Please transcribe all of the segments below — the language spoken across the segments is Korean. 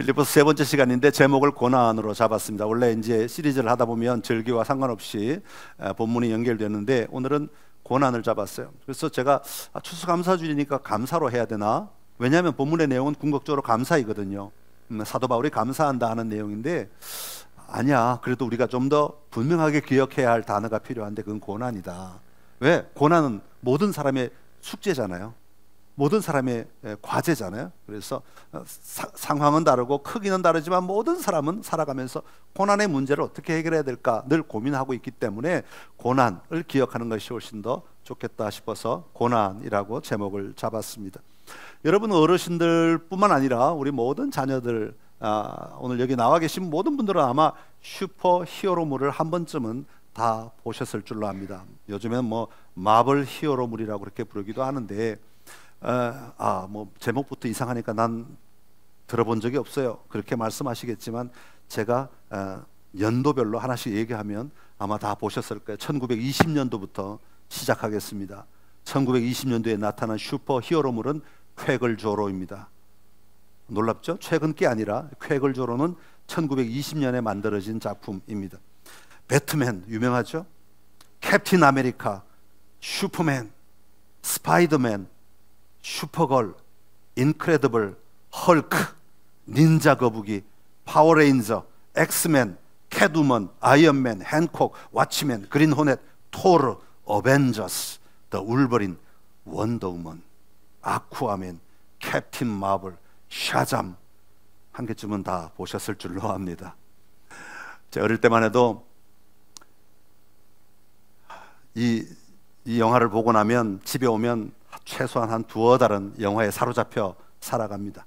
빌립보서 세 번째 시간인데 제목을 고난으로 잡았습니다. 원래 이제 시리즈를 하다 보면 절기와 상관없이 본문이 연결되는데 오늘은 고난을 잡았어요. 그래서 제가 추수감사주일이니까 감사로 해야 되나? 왜냐하면 본문의 내용은 궁극적으로 감사이거든요. 사도 바울이 감사한다 하는 내용인데 아니야. 그래도 우리가 좀 더 분명하게 기억해야 할 단어가 필요한데 그건 고난이다. 왜? 고난은 모든 사람의 숙제잖아요. 모든 사람의 과제잖아요. 그래서 상황은 다르고 크기는 다르지만 모든 사람은 살아가면서 고난의 문제를 어떻게 해결해야 될까 늘 고민하고 있기 때문에 고난을 기억하는 것이 훨씬 더 좋겠다 싶어서 고난이라고 제목을 잡았습니다. 여러분 어르신들 뿐만 아니라 우리 모든 자녀들, 오늘 여기 나와 계신 모든 분들은 아마 슈퍼 히어로물을 한 번쯤은 다 보셨을 줄로 압니다. 요즘엔 뭐 마블 히어로물이라고 그렇게 부르기도 하는데 뭐 제목부터 이상하니까 난 들어본 적이 없어요. 그렇게 말씀하시겠지만 제가 연도별로 하나씩 얘기하면 아마 다 보셨을 거예요. 1920년도부터 시작하겠습니다. 1920년도에 나타난 슈퍼 히어로물은 쾌걸조로입니다. 놀랍죠? 최근 게 아니라 쾌걸조로는 1920년에 만들어진 작품입니다. 배트맨 유명하죠? 캡틴 아메리카, 슈퍼맨, 스파이더맨, 슈퍼걸, 인크레더블, 헐크, 닌자 거북이, 파워레인저, 엑스맨, 캣우먼, 아이언맨, 핸콕, 왓치맨, 그린 호넷, 토르, 어벤져스, 더 울버린, 원더우먼, 아쿠아맨, 캡틴 마블, 샤잠 한 개쯤은 다 보셨을 줄로 압니다. 제가 어릴 때만 해도 이 영화를 보고 나면 집에 오면 최소한 한 두어 달은 영화에 사로잡혀 살아갑니다.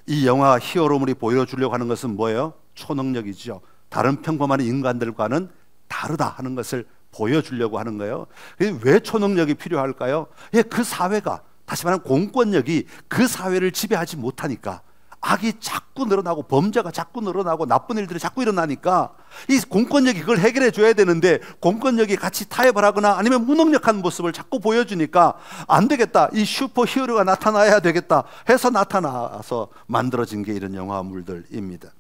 이 영화 히어로물이 보여주려고 하는 것은 뭐예요? 초능력이죠. 다른 평범한 인간들과는 다르다 하는 것을 보여주려고 하는 거예요. 왜 초능력이 필요할까요? 그 사회가, 다시 말하면 공권력이 그 사회를 지배하지 못하니까, 악이 자꾸 늘어나고 범죄가 자꾸 늘어나고 나쁜 일들이 자꾸 일어나니까 이 공권력이 그걸 해결해 줘야 되는데 공권력이 같이 타협을 하거나 아니면 무능력한 모습을 자꾸 보여주니까 안 되겠다, 이 슈퍼 히어로가 나타나야 되겠다 해서 나타나서 만들어진 게 이런 영화물들입니다.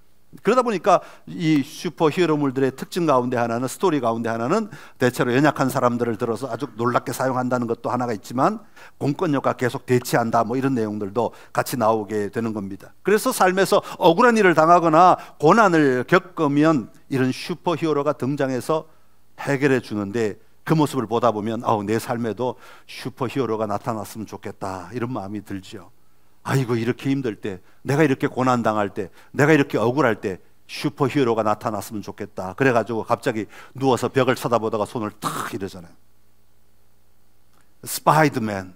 그러다 보니까 이 슈퍼 히어로물들의 특징 가운데 하나는, 스토리 가운데 하나는 대체로 연약한 사람들을 들어서 아주 놀랍게 사용한다는 것도 하나가 있지만 공권력과 계속 대치한다, 뭐 이런 내용들도 같이 나오게 되는 겁니다. 그래서 삶에서 억울한 일을 당하거나 고난을 겪으면 이런 슈퍼 히어로가 등장해서 해결해 주는데 그 모습을 보다 보면 내 삶에도 슈퍼 히어로가 나타났으면 좋겠다 이런 마음이 들죠. 아이고, 이렇게 힘들 때, 내가 이렇게 고난당할 때, 내가 이렇게 억울할 때 슈퍼 히어로가 나타났으면 좋겠다. 그래가지고 갑자기 누워서 벽을 쳐다보다가 손을 탁 이러잖아요. 스파이더맨.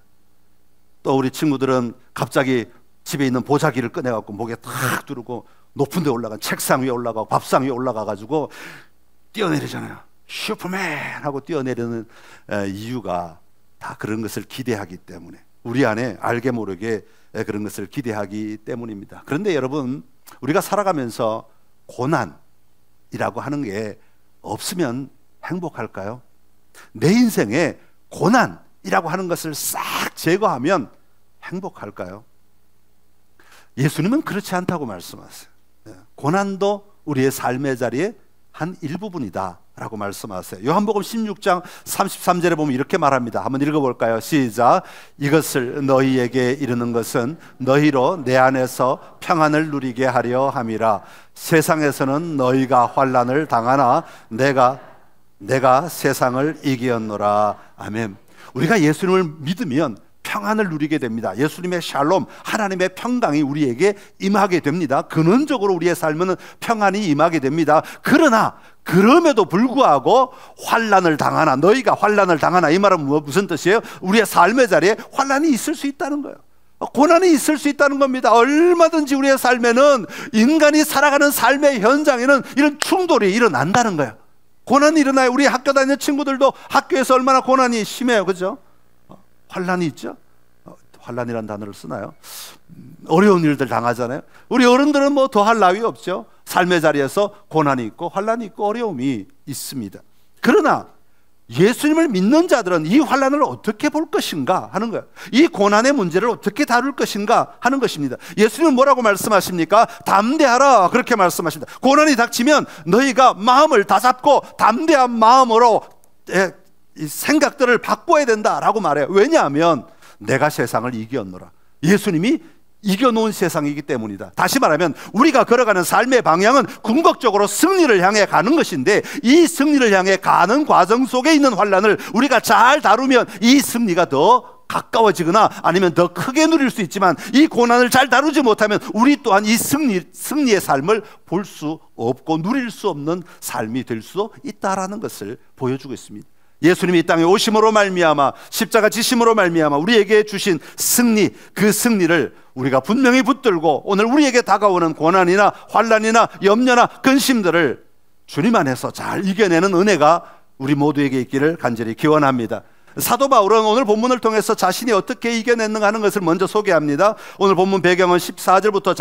또 우리 친구들은 갑자기 집에 있는 보자기를 꺼내갖고 목에 탁 두르고 높은 데 올라가, 책상 위에 올라가고 밥상 위에 올라가가지고 뛰어내리잖아요. 슈퍼맨 하고 뛰어내리는 이유가 다 그런 것을 기대하기 때문에, 우리 안에 알게 모르게 그런 것을 기대하기 때문입니다. 그런데 여러분, 우리가 살아가면서 고난이라고 하는 게 없으면 행복할까요? 내 인생에 고난이라고 하는 것을 싹 제거하면 행복할까요? 예수님은 그렇지 않다고 말씀하세요. 고난도 우리의 삶의 자리에 한 일부분이다 라고 말씀하세요. 요한복음 16장 33절에 보면 이렇게 말합니다. 한번 읽어볼까요? 시작. 이것을 너희에게 이르는 것은 너희로 내 안에서 평안을 누리게 하려 함이라. 세상에서는 너희가 환난을 당하나 내가 세상을 이기었노라. 아멘. 우리가 예수님을 믿으면 평안을 누리게 됩니다. 예수님의 샬롬, 하나님의 평강이 우리에게 임하게 됩니다. 근원적으로 우리의 삶에는 평안이 임하게 됩니다. 그러나 그럼에도 불구하고 환난을 당하나, 너희가 환난을 당하나, 이 말은 무슨 뜻이에요? 우리의 삶의 자리에 환난이 있을 수 있다는 거예요. 고난이 있을 수 있다는 겁니다. 얼마든지 우리의 삶에는, 인간이 살아가는 삶의 현장에는 이런 충돌이 일어난다는 거예요. 고난이 일어나요. 우리 학교 다니는 친구들도 학교에서 얼마나 고난이 심해요. 그죠? 환난이 있죠? 환난이라는 단어를 쓰나요? 어려운 일들 당하잖아요. 우리 어른들은 뭐 더할 나위 없죠. 삶의 자리에서 고난이 있고 환난이 있고 어려움이 있습니다. 그러나 예수님을 믿는 자들은 이 환난을 어떻게 볼 것인가 하는 거예요. 이 고난의 문제를 어떻게 다룰 것인가 하는 것입니다. 예수님은 뭐라고 말씀하십니까? 담대하라, 그렇게 말씀하십니다. 고난이 닥치면 너희가 마음을 다잡고 담대한 마음으로 이 생각들을 바꿔야 된다라고 말해요. 왜냐하면 내가 세상을 이겼노라. 예수님이 이겨놓은 세상이기 때문이다. 다시 말하면 우리가 걸어가는 삶의 방향은 궁극적으로 승리를 향해 가는 것인데, 이 승리를 향해 가는 과정 속에 있는 환난을 우리가 잘 다루면 이 승리가 더 가까워지거나 아니면 더 크게 누릴 수 있지만, 이 고난을 잘 다루지 못하면 우리 또한 이 승리의 삶을 볼 수 없고 누릴 수 없는 삶이 될 수도 있다라는 것을 보여주고 있습니다. 예수님이 이 땅에 오심으로 말미암아, 십자가 지심으로 말미암아 우리에게 주신 승리, 그 승리를 우리가 분명히 붙들고 오늘 우리에게 다가오는 고난이나 환난이나 염려나 근심들을 주님 안에서 잘 이겨내는 은혜가 우리 모두에게 있기를 간절히 기원합니다. 사도 바울은 오늘 본문을 통해서 자신이 어떻게 이겨냈는가 하는 것을 먼저 소개합니다. 오늘 본문 배경은 12절부터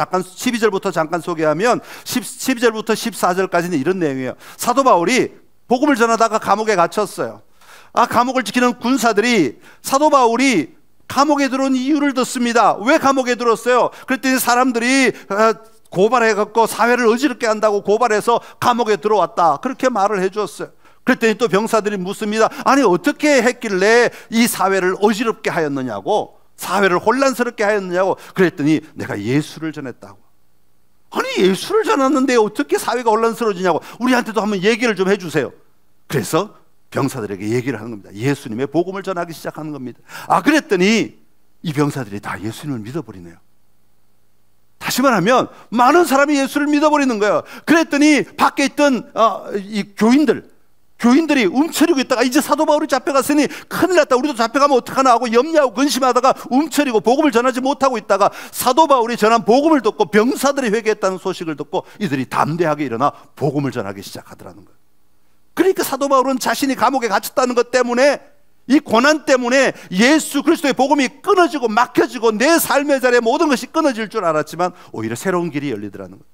잠깐 소개하면 12절부터 14절까지는 이런 내용이에요. 사도 바울이 복음을 전하다가 감옥에 갇혔어요. 감옥을 지키는 군사들이 사도 바울이 감옥에 들어온 이유를 듣습니다. 왜 감옥에 들었어요? 그랬더니 사람들이 고발해갖고 사회를 어지럽게 한다고 고발해서 감옥에 들어왔다, 그렇게 말을 해주었어요. 그랬더니 또 병사들이 묻습니다. 아니 어떻게 했길래 이 사회를 어지럽게 하였느냐고, 사회를 혼란스럽게 하였느냐고. 그랬더니 내가 예수를 전했다고. 아니 예수를 전했는데 어떻게 사회가 혼란스러워지냐고, 우리한테도 한번 얘기를 좀 해주세요. 그래서 병사들에게 얘기를 하는 겁니다. 예수님의 복음을 전하기 시작하는 겁니다. 그랬더니 이 병사들이 다 예수님을 믿어버리네요. 다시 말하면 많은 사람이 예수를 믿어버리는 거예요. 그랬더니 밖에 있던 이 교인들이 움츠리고 있다가 이제 사도 바울이 잡혀갔으니 큰일 났다, 우리도 잡혀가면 어떡하나 하고 염려하고 근심하다가 움츠리고 복음을 전하지 못하고 있다가 사도 바울이 전한 복음을 듣고 병사들이 회개했다는 소식을 듣고 이들이 담대하게 일어나 복음을 전하기 시작하더라는 거예요. 그러니까 사도 바울은 자신이 감옥에 갇혔다는 것 때문에, 이 고난 때문에 예수 그리스도의 복음이 끊어지고 막혀지고 내 삶의 자리에 모든 것이 끊어질 줄 알았지만 오히려 새로운 길이 열리더라는 거예요.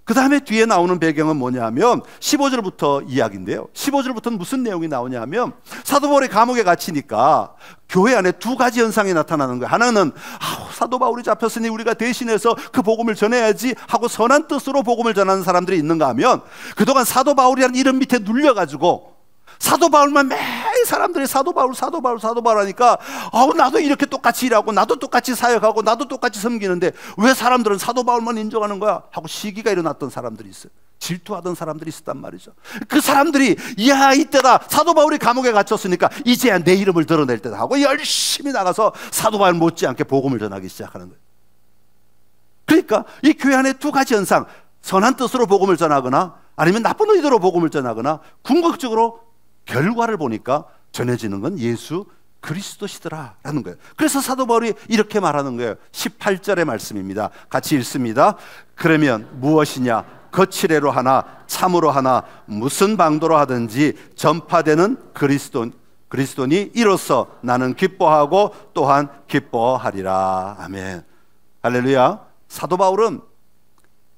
그 다음에 뒤에 나오는 배경은 뭐냐 하면 15절부터 이야기인데요. 15절부터는 무슨 내용이 나오냐 하면 사도 바울이 감옥에 갇히니까 교회 안에 두 가지 현상이 나타나는 거예요. 하나는 사도 바울이 잡혔으니 우리가 대신해서 그 복음을 전해야지 하고 선한 뜻으로 복음을 전하는 사람들이 있는가 하면, 그동안 사도 바울이라는 이름 밑에 눌려가지고 사도 바울만 매일 사람들이 사도 바울 하니까 나도 이렇게 똑같이 일하고 나도 똑같이 사역하고 나도 똑같이 섬기는데 왜 사람들은 사도 바울만 인정하는 거야 하고 시기가 일어났던 사람들이 있어요. 질투하던 사람들이 있었단 말이죠. 그 사람들이 이때다, 사도 바울이 감옥에 갇혔으니까 이제야 내 이름을 드러낼 때다 하고 열심히 나가서 사도 바울 못지않게 복음을 전하기 시작하는 거예요. 그러니까 이 교회 안에 두 가지 현상, 선한 뜻으로 복음을 전하거나 아니면 나쁜 의도로 복음을 전하거나, 궁극적으로 결과를 보니까 전해지는 건 예수 그리스도시더라라는 거예요. 그래서 사도 바울이 이렇게 말하는 거예요. 18절의 말씀입니다. 같이 읽습니다. 그러면 무엇이냐, 거칠애로 하나 참으로 하나 무슨 방도로 하든지 전파되는 그리스도니 이로써 나는 기뻐하고 또한 기뻐하리라. 아멘. 할렐루야. 사도 바울은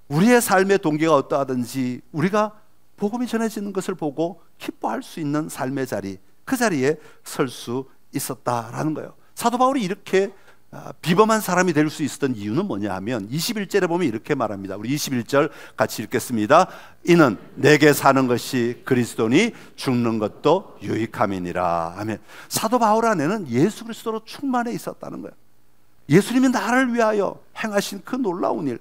우리의 삶의 동기가 어떠하든지 우리가 복음이 전해지는 것을 보고 기뻐할 수 있는 삶의 자리, 그 자리에 설 수 있었다라는 거예요. 사도 바울이 이렇게 비범한 사람이 될 수 있었던 이유는 뭐냐 하면 21절에 보면 이렇게 말합니다. 우리 21절 같이 읽겠습니다. 이는 내게 사는 것이 그리스도니 죽는 것도 유익함이니라. 아멘. 사도 바울 안에는 예수 그리스도로 충만해 있었다는 거예요. 예수님이 나를 위하여 행하신 그 놀라운 일,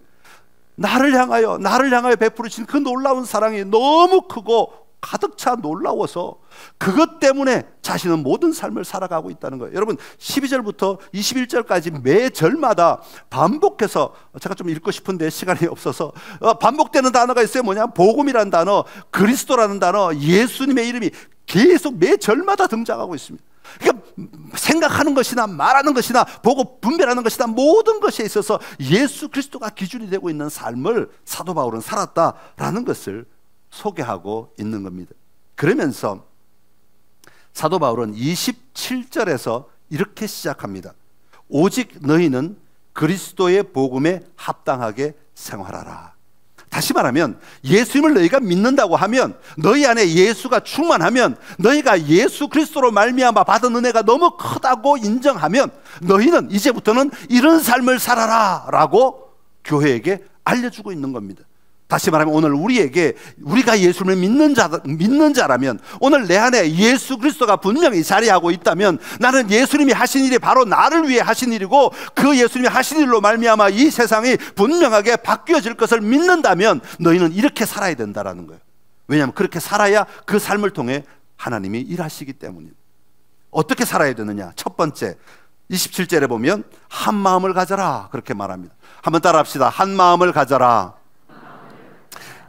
나를 향하여 베푸르신 그 놀라운 사랑이 너무 크고 가득 차 놀라워서 그것 때문에 자신은 모든 삶을 살아가고 있다는 거예요. 여러분 12절부터 21절까지 매 절마다 반복해서, 제가 좀 읽고 싶은데 시간이 없어서 반복되는 단어가 있어요. 뭐냐, 복음이라는 단어, 그리스도라는 단어, 예수님의 이름이 계속 매 절마다 등장하고 있습니다. 그러니까 생각하는 것이나 말하는 것이나 보고 분별하는 것이나 모든 것에 있어서 예수 그리스도가 기준이 되고 있는 삶을 사도 바울은 살았다라는 것을 소개하고 있는 겁니다. 그러면서 사도 바울은 27절에서 이렇게 시작합니다. 오직 너희는 그리스도의 복음에 합당하게 생활하라. 다시 말하면 예수님을 너희가 믿는다고 하면, 너희 안에 예수가 충만하면, 너희가 예수 그리스도로 말미암아 받은 은혜가 너무 크다고 인정하면 너희는 이제부터는 이런 삶을 살아라 라고 교회에게 알려주고 있는 겁니다. 다시 말하면 오늘 우리가 예수를 믿는 자라면, 오늘 내 안에 예수 그리스도가 분명히 자리하고 있다면, 나는 예수님이 하신 일이 바로 나를 위해 하신 일이고, 그 예수님이 하신 일로 말미암아 이 세상이 분명하게 바뀌어질 것을 믿는다면 너희는 이렇게 살아야 된다라는 거예요. 왜냐하면 그렇게 살아야 그 삶을 통해 하나님이 일하시기 때문입니다. 어떻게 살아야 되느냐? 첫 번째, 27절에 보면 한 마음을 가져라 그렇게 말합니다. 한번 따라합시다. 한 마음을 가져라.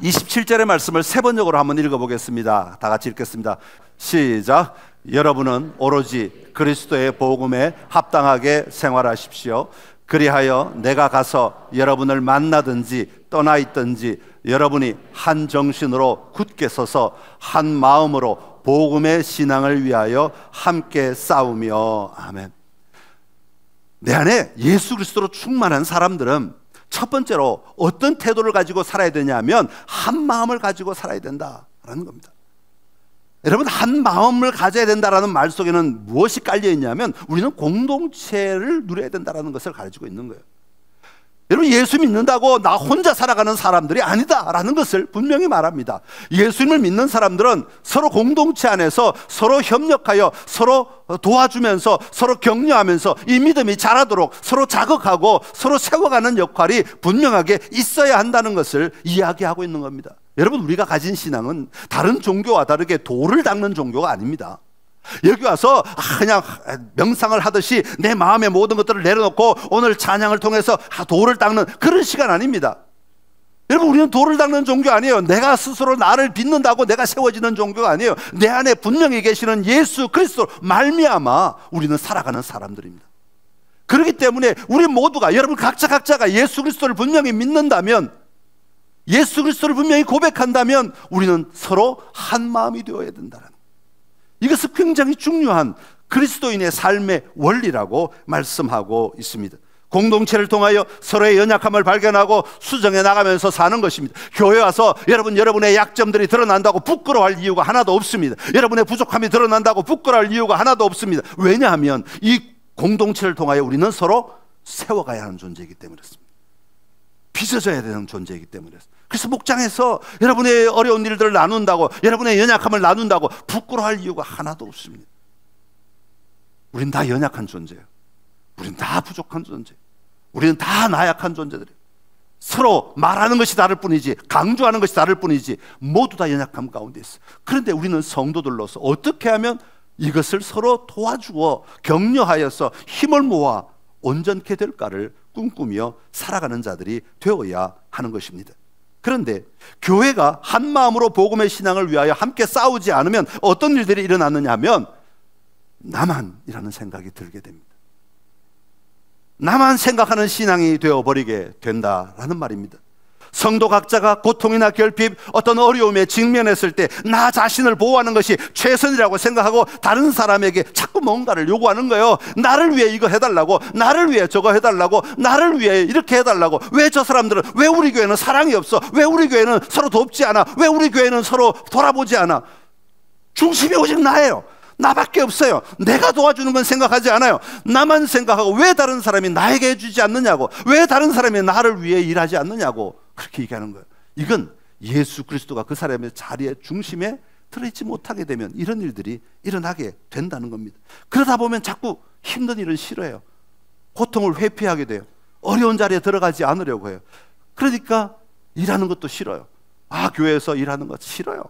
27절의 말씀을 세 번역으로 한번 읽어보겠습니다. 다 같이 읽겠습니다. 시작. 여러분은 오로지 그리스도의 복음에 합당하게 생활하십시오. 그리하여 내가 가서 여러분을 만나든지 떠나 있든지 여러분이 한 정신으로 굳게 서서 한 마음으로 복음의 신앙을 위하여 함께 싸우며. 아멘. 내 안에 예수 그리스도로 충만한 사람들은 첫 번째로 어떤 태도를 가지고 살아야 되냐면 한 마음을 가지고 살아야 된다라는 겁니다. 여러분, 한 마음을 가져야 된다라는 말 속에는 무엇이 깔려 있냐면 우리는 공동체를 누려야 된다라는 것을 가지고 있는 거예요. 여러분, 예수 믿는다고 나 혼자 살아가는 사람들이 아니다라는 것을 분명히 말합니다. 예수님을 믿는 사람들은 서로 공동체 안에서 서로 협력하여 서로 도와주면서 서로 격려하면서 이 믿음이 자라도록 서로 자극하고 서로 세워가는 역할이 분명하게 있어야 한다는 것을 이야기하고 있는 겁니다. 여러분, 우리가 가진 신앙은 다른 종교와 다르게 돌을 닦는 종교가 아닙니다. 여기 와서 그냥 명상을 하듯이 내 마음의 모든 것들을 내려놓고 오늘 찬양을 통해서 돌을 닦는 그런 시간 아닙니다. 여러분, 우리는 돌을 닦는 종교 아니에요. 내가 스스로 나를 빚는다고 내가 세워지는 종교가 아니에요. 내 안에 분명히 계시는 예수 그리스도 말미암아 우리는 살아가는 사람들입니다. 그렇기 때문에 우리 모두가, 여러분 각자가 예수 그리스도를 분명히 믿는다면, 예수 그리스도를 분명히 고백한다면 우리는 서로 한 마음이 되어야 된다는, 이것은 굉장히 중요한 그리스도인의 삶의 원리라고 말씀하고 있습니다. 공동체를 통하여 서로의 연약함을 발견하고 수정해 나가면서 사는 것입니다. 교회 와서 여러분의 약점들이 드러난다고 부끄러워할 이유가 하나도 없습니다. 여러분의 부족함이 드러난다고 부끄러워할 이유가 하나도 없습니다. 왜냐하면 이 공동체를 통하여 우리는 서로 세워가야 하는 존재이기 때문에 그렇습니다. 빚어져야 되는 존재이기 때문에 그렇습니다. 그래서 목장에서 여러분의 어려운 일들을 나눈다고, 여러분의 연약함을 나눈다고 부끄러워할 이유가 하나도 없습니다. 우린 다 연약한 존재예요. 우린 다 부족한 존재. 우리는 다 나약한 존재들이에요. 서로 말하는 것이 다를 뿐이지, 강조하는 것이 다를 뿐이지 모두 다 연약함 가운데 있어요. 그런데 우리는 성도들로서 어떻게 하면 이것을 서로 도와주어 격려하여서 힘을 모아 온전케 될까를 꿈꾸며 살아가는 자들이 되어야 하는 것입니다. 그런데 교회가 한 마음으로 복음의 신앙을 위하여 함께 싸우지 않으면 어떤 일들이 일어났느냐 하면 나만이라는 생각이 들게 됩니다. 나만 생각하는 신앙이 되어버리게 된다라는 말입니다. 성도 각자가 고통이나 결핍, 어떤 어려움에 직면했을 때 나 자신을 보호하는 것이 최선이라고 생각하고 다른 사람에게 자꾸 뭔가를 요구하는 거예요. 나를 위해 이거 해달라고, 나를 위해 저거 해달라고, 나를 위해 이렇게 해달라고. 왜 저 사람들은, 왜 우리 교회는 사랑이 없어? 왜 우리 교회는 서로 돕지 않아? 왜 우리 교회는 서로 돌아보지 않아? 중심이 오직 나예요. 나밖에 없어요. 내가 도와주는 건 생각하지 않아요. 나만 생각하고 왜 다른 사람이 나에게 해주지 않느냐고, 왜 다른 사람이 나를 위해 일하지 않느냐고 그렇게 얘기하는 거예요. 이건 예수 그리스도가 그 사람의 자리의 중심에 들어있지 못하게 되면 이런 일들이 일어나게 된다는 겁니다. 그러다 보면 자꾸 힘든 일은 싫어해요. 고통을 회피하게 돼요. 어려운 자리에 들어가지 않으려고 해요. 그러니까 일하는 것도 싫어요. 교회에서 일하는 것 싫어요.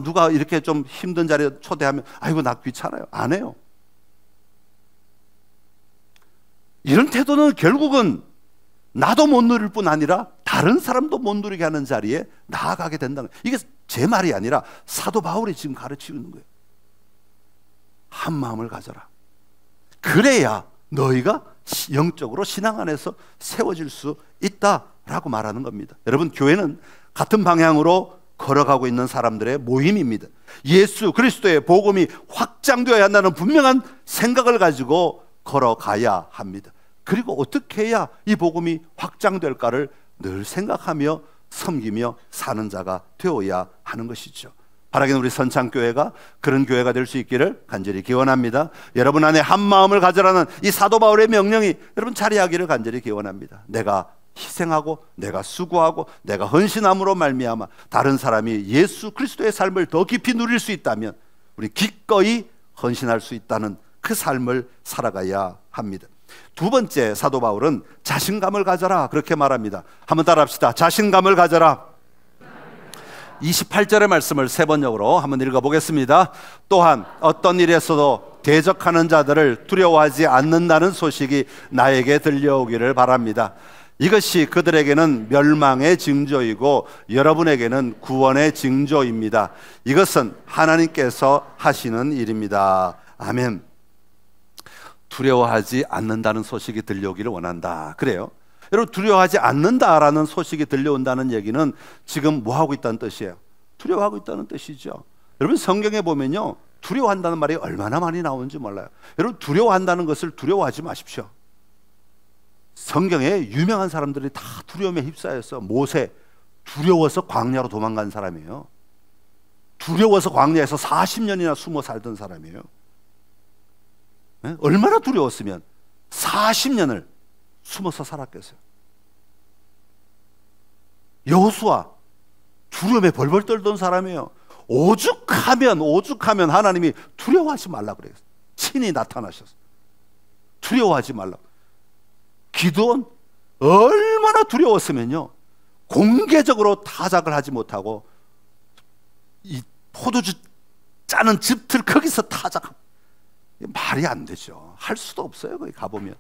누가 이렇게 좀 힘든 자리에 초대하면 아이고 나 귀찮아요. 안 해요. 이런 태도는 결국은 나도 못 누릴 뿐 아니라 다른 사람도 못 누리게 하는 자리에 나아가게 된다는 거예요. 이게 제 말이 아니라 사도 바울이 지금 가르치고 있는 거예요. 한 마음을 가져라. 그래야 너희가 영적으로 신앙 안에서 세워질 수 있다라고 말하는 겁니다. 여러분, 교회는 같은 방향으로 걸어가고 있는 사람들의 모임입니다. 예수 그리스도의 복음이 확장되어야 한다는 분명한 생각을 가지고 걸어가야 합니다. 그리고 어떻게 해야 이 복음이 확장될까를 늘 생각하며 섬기며 사는 자가 되어야 하는 것이죠. 바라기는 우리 선창교회가 그런 교회가 될 수 있기를 간절히 기원합니다. 여러분 안에 한 마음을 가져라는 이 사도 바울의 명령이 여러분 자리하기를 간절히 기원합니다. 내가 희생하고 내가 수고하고 내가 헌신함으로 말미암아 다른 사람이 예수 그리스도의 삶을 더 깊이 누릴 수 있다면 우리 기꺼이 헌신할 수 있다는 그 삶을 살아가야 합니다. 두 번째, 사도 바울은 자신감을 가져라 그렇게 말합니다. 한번 따라합시다. 자신감을 가져라. 28절의 말씀을 세 번역으로 한번 읽어보겠습니다. 또한 어떤 일에서도 대적하는 자들을 두려워하지 않는다는 소식이 나에게 들려오기를 바랍니다. 이것이 그들에게는 멸망의 징조이고 여러분에게는 구원의 징조입니다. 이것은 하나님께서 하시는 일입니다. 아멘. 두려워하지 않는다는 소식이 들려오기를 원한다. 그래요. 여러분, 두려워하지 않는다라는 소식이 들려온다는 얘기는 지금 뭐 하고 있다는 뜻이에요? 두려워하고 있다는 뜻이죠. 여러분, 성경에 보면요, 두려워한다는 말이 얼마나 많이 나오는지 몰라요. 여러분, 두려워한다는 것을 두려워하지 마십시오. 성경에 유명한 사람들이 다 두려움에 휩싸여서, 모세 두려워서 광야로 도망간 사람이에요. 두려워서 광야에서 40년이나 숨어 살던 사람이에요. 네? 얼마나 두려웠으면 40년을 숨어서 살았겠어요. 여호수아 두려움에 벌벌 떨던 사람이에요. 오죽하면 하나님이 두려워하지 말라 그래요. 친히 나타나셔서 두려워하지 말라. 기드온 얼마나 두려웠으면요, 공개적으로 타작을 하지 못하고 이 포도주 짜는 집틀 거기서 타작, 말이 안 되죠. 할 수도 없어요. 거기 가보면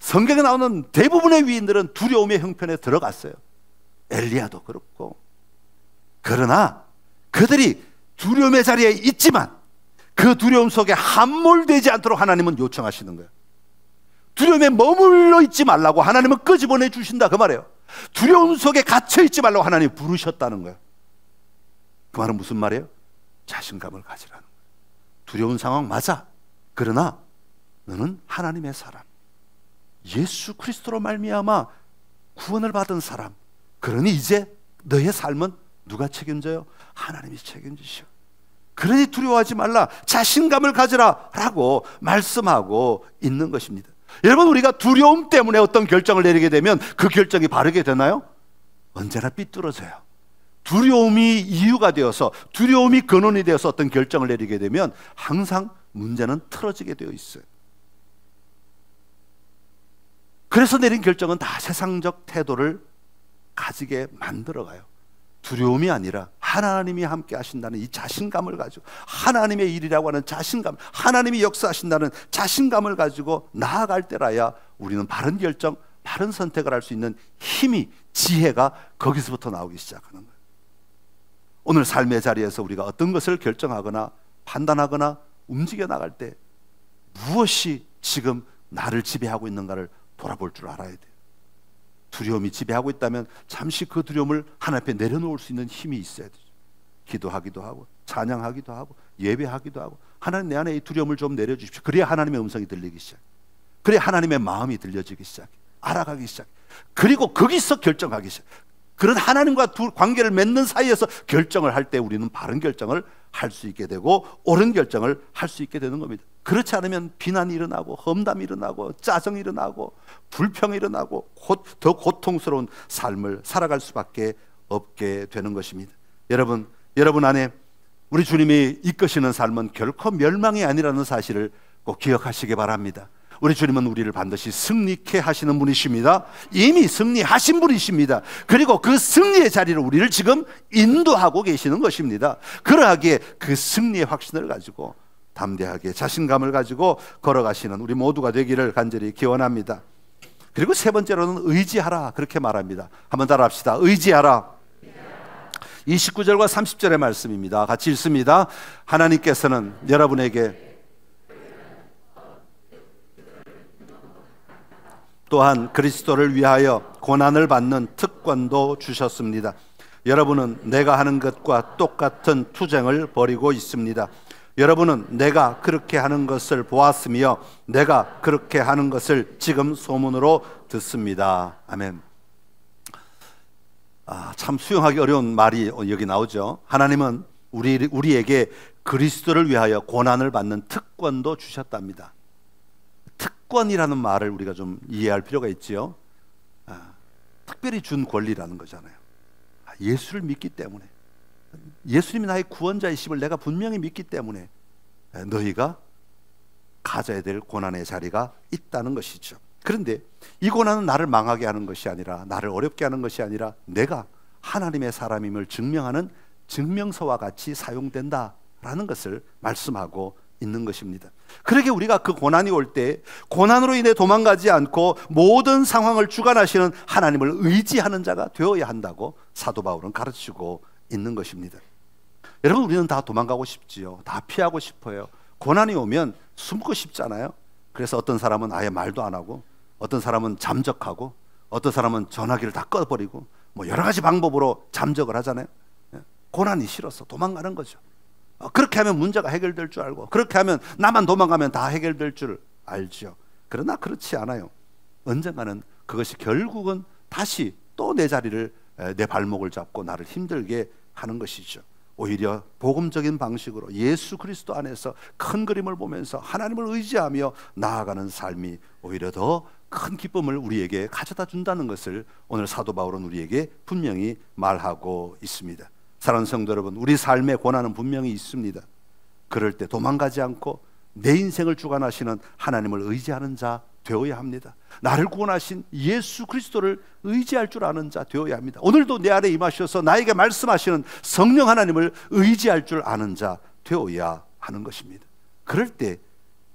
성경에 나오는 대부분의 위인들은 두려움의 형편에 들어갔어요. 엘리야도 그렇고. 그러나 그들이 두려움의 자리에 있지만 그 두려움 속에 함몰되지 않도록 하나님은 요청하시는 거예요. 두려움에 머물러 있지 말라고 하나님은 끄집어내 주신다 그 말이에요. 두려움 속에 갇혀 있지 말라고 하나님이 부르셨다는 거예요. 그 말은 무슨 말이에요? 자신감을 가지라는 거예요. 두려운 상황 맞아. 그러나 너는 하나님의 사람, 예수 그리스도로 말미암아 구원을 받은 사람. 그러니 이제 너의 삶은 누가 책임져요? 하나님이 책임지셔. 그러니 두려워하지 말라, 자신감을 가지라 라고 말씀하고 있는 것입니다. 여러분, 우리가 두려움 때문에 어떤 결정을 내리게 되면 그 결정이 바르게 되나요? 언제나 삐뚤어져요. 두려움이 이유가 되어서, 두려움이 근원이 되어서 어떤 결정을 내리게 되면 항상 문제는 틀어지게 되어 있어요. 그래서 내린 결정은 다 세상적 태도를 가지게 만들어가요. 두려움이 아니라 하나님이 함께 하신다는 이 자신감을 가지고, 하나님의 일이라고 하는 자신감, 하나님이 역사하신다는 자신감을 가지고 나아갈 때라야 우리는 바른 결정, 바른 선택을 할 수 있는 힘이, 지혜가 거기서부터 나오기 시작하는 거예요. 오늘 삶의 자리에서 우리가 어떤 것을 결정하거나 판단하거나 움직여 나갈 때 무엇이 지금 나를 지배하고 있는가를 돌아볼 줄 알아야 돼요. 두려움이 지배하고 있다면 잠시 그 두려움을 하나님 앞에 내려놓을 수 있는 힘이 있어야 돼요. 기도하기도 하고 찬양하기도 하고 예배하기도 하고, 하나님 내 안에 이 두려움을 좀 내려주십시오. 그래야 하나님의 음성이 들리기 시작해. 그래야 하나님의 마음이 들려지기 시작해. 알아가기 시작해. 그리고 거기서 결정하기 시작해. 그런 하나님과 관계를 맺는 사이에서 결정을 할 때 우리는 바른 결정을 할 수 있게 되고 옳은 결정을 할 수 있게 되는 겁니다. 그렇지 않으면 비난이 일어나고 험담이 일어나고 짜증이 일어나고 불평이 일어나고 더 고통스러운 삶을 살아갈 수밖에 없게 되는 것입니다. 여러분 안에 우리 주님이 이끄시는 삶은 결코 멸망이 아니라는 사실을 꼭 기억하시기 바랍니다. 우리 주님은 우리를 반드시 승리케 하시는 분이십니다. 이미 승리하신 분이십니다. 그리고 그 승리의 자리로 우리를 지금 인도하고 계시는 것입니다. 그러하기에 그 승리의 확신을 가지고 담대하게 자신감을 가지고 걸어가시는 우리 모두가 되기를 간절히 기원합니다. 그리고 세 번째로는 의지하라 그렇게 말합니다. 한번 따라합시다. 의지하라. 29절과 30절의 말씀입니다. 같이 읽습니다. 하나님께서는 여러분에게 또한 그리스도를 위하여 고난을 받는 특권도 주셨습니다. 여러분은 내가 하는 것과 똑같은 투쟁을 벌이고 있습니다. 여러분은 내가 그렇게 하는 것을 보았으며 내가 그렇게 하는 것을 지금 소문으로 듣습니다. 아멘. 참 수용하기 어려운 말이 여기 나오죠. 하나님은 우리에게 그리스도를 위하여 고난을 받는 특권도 주셨답니다. 특권이라는 말을 우리가 좀 이해할 필요가 있지요. 특별히 준 권리라는 거잖아요. 예수를 믿기 때문에, 예수님이 나의 구원자이심을 내가 분명히 믿기 때문에 너희가 가져야 될 고난의 자리가 있다는 것이죠. 그런데 이 고난은 나를 망하게 하는 것이 아니라, 나를 어렵게 하는 것이 아니라, 내가 하나님의 사람임을 증명하는 증명서와 같이 사용된다라는 것을 말씀하고 있는 것입니다. 그러게 우리가 그 고난이 올 때 고난으로 인해 도망가지 않고 모든 상황을 주관하시는 하나님을 의지하는 자가 되어야 한다고 사도 바울은 가르치고 있는 것입니다. 여러분, 우리는 다 도망가고 싶지요. 다 피하고 싶어요. 고난이 오면 숨고 싶잖아요. 그래서 어떤 사람은 아예 말도 안 하고, 어떤 사람은 잠적하고, 어떤 사람은 전화기를 다 꺼버리고, 여러 가지 방법으로 잠적을 하잖아요. 고난이 싫어서 도망가는 거죠. 그렇게 하면 문제가 해결될 줄 알고, 그렇게 하면 나만 도망가면 다 해결될 줄 알죠. 그러나 그렇지 않아요. 언젠가는 그것이 결국은 다시 또 내 자리를, 내 발목을 잡고 나를 힘들게 하는 것이죠. 오히려 복음적인 방식으로 예수 그리스도 안에서 큰 그림을 보면서 하나님을 의지하며 나아가는 삶이 오히려 더 큰 기쁨을 우리에게 가져다 준다는 것을 오늘 사도 바울은 우리에게 분명히 말하고 있습니다. 사랑하는 성도 여러분, 우리 삶의 고난은 분명히 있습니다. 그럴 때 도망가지 않고 내 인생을 주관하시는 하나님을 의지하는 자 되어야 합니다. 나를 구원하신 예수 그리스도를 의지할 줄 아는 자 되어야 합니다. 오늘도 내 안에 임하셔서 나에게 말씀하시는 성령 하나님을 의지할 줄 아는 자 되어야 하는 것입니다. 그럴 때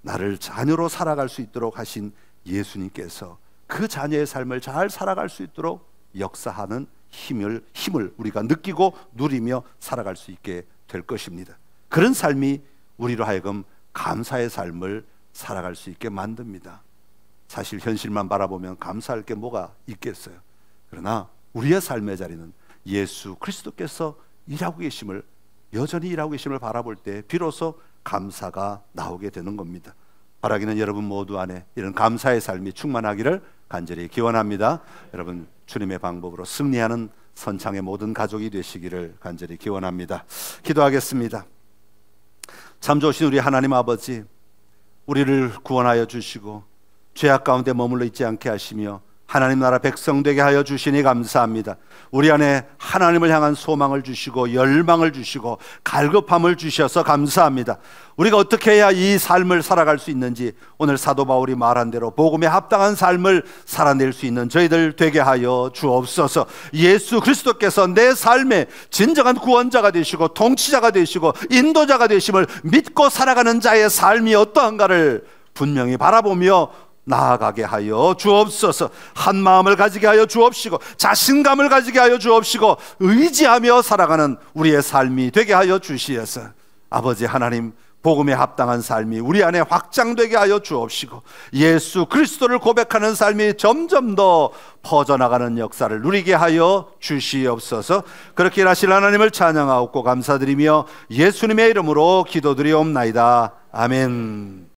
나를 자녀로 살아갈 수 있도록 하신 예수님께서 그 자녀의 삶을 잘 살아갈 수 있도록 역사하는 힘을 우리가 느끼고 누리며 살아갈 수 있게 될 것입니다. 그런 삶이 우리로 하여금 감사의 삶을 살아갈 수 있게 만듭니다. 사실 현실만 바라보면 감사할 게 뭐가 있겠어요. 그러나 우리의 삶의 자리는 예수 그리스도께서 여전히 일하고 계심을 바라볼 때 비로소 감사가 나오게 되는 겁니다. 바라기는 여러분 모두 안에 이런 감사의 삶이 충만하기를 간절히 기원합니다. 여러분, 주님의 방법으로 승리하는 선창의 모든 가족이 되시기를 간절히 기원합니다. 기도하겠습니다. 참 좋으신 우리 하나님 아버지, 우리를 구원하여 주시고 죄악 가운데 머물러 있지 않게 하시며 하나님 나라 백성 되게 하여 주시니 감사합니다. 우리 안에 하나님을 향한 소망을 주시고 열망을 주시고 갈급함을 주셔서 감사합니다. 우리가 어떻게 해야 이 삶을 살아갈 수 있는지 오늘 사도 바울이 말한 대로 복음에 합당한 삶을 살아낼 수 있는 저희들 되게 하여 주옵소서. 예수 그리스도께서 내 삶의 진정한 구원자가 되시고 통치자가 되시고 인도자가 되심을 믿고 살아가는 자의 삶이 어떠한가를 분명히 바라보며 나아가게 하여 주옵소서. 한 마음을 가지게 하여 주옵시고 자신감을 가지게 하여 주옵시고 의지하며 살아가는 우리의 삶이 되게 하여 주시어서 아버지 하나님, 복음에 합당한 삶이 우리 안에 확장되게 하여 주옵시고 예수 그리스도를 고백하는 삶이 점점 더 퍼져나가는 역사를 누리게 하여 주시옵소서. 그렇게 일하실 하나님을 찬양하옵고 감사드리며 예수님의 이름으로 기도드리옵나이다. 아멘.